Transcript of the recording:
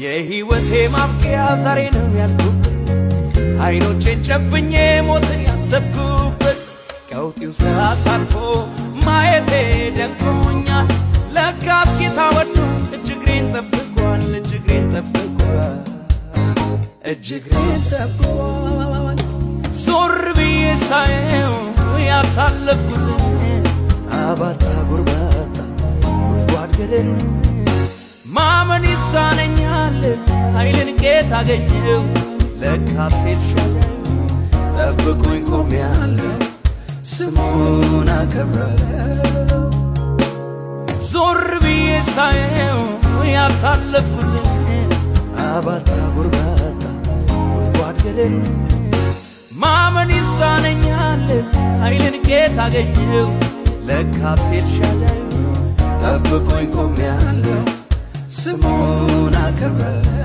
የህይወቴ ማብቂያ ዛሬ ነው ያልኩበት አይኖቼን ጨፍኜ ሞትን ያሰብኩበት ቀውጢው ሰዓት አልፎ ማየቴ ደንቆኛል ለካስ ጌታ ወዶ እጅግሬን ጠብቋል እጅግሬን ጠብቋል ዞር ብዬ ሳየው ያሳለፍኩትን አባጣ ጎርባጣ ጉድጓድ ገደሉን ማመን ይሳነኛል ኃይልን ጌታ አገኘው ለካስ ኤልሻዳይ ጠብቆኝ ቆሜያለሁ ስሙን አከብራለሁ ዞር ብዬ ሳየው ያሳለፍኩትን አባጣ ጎርባጣ ጉድጓድ ገደሉን ማመን ይሳነኛል ኃይልን ጌታ አገኘው ለካስ ኤልሻዳይ ጠብቆኝ ቆሜያለሁ ስሙን አከብራለሁ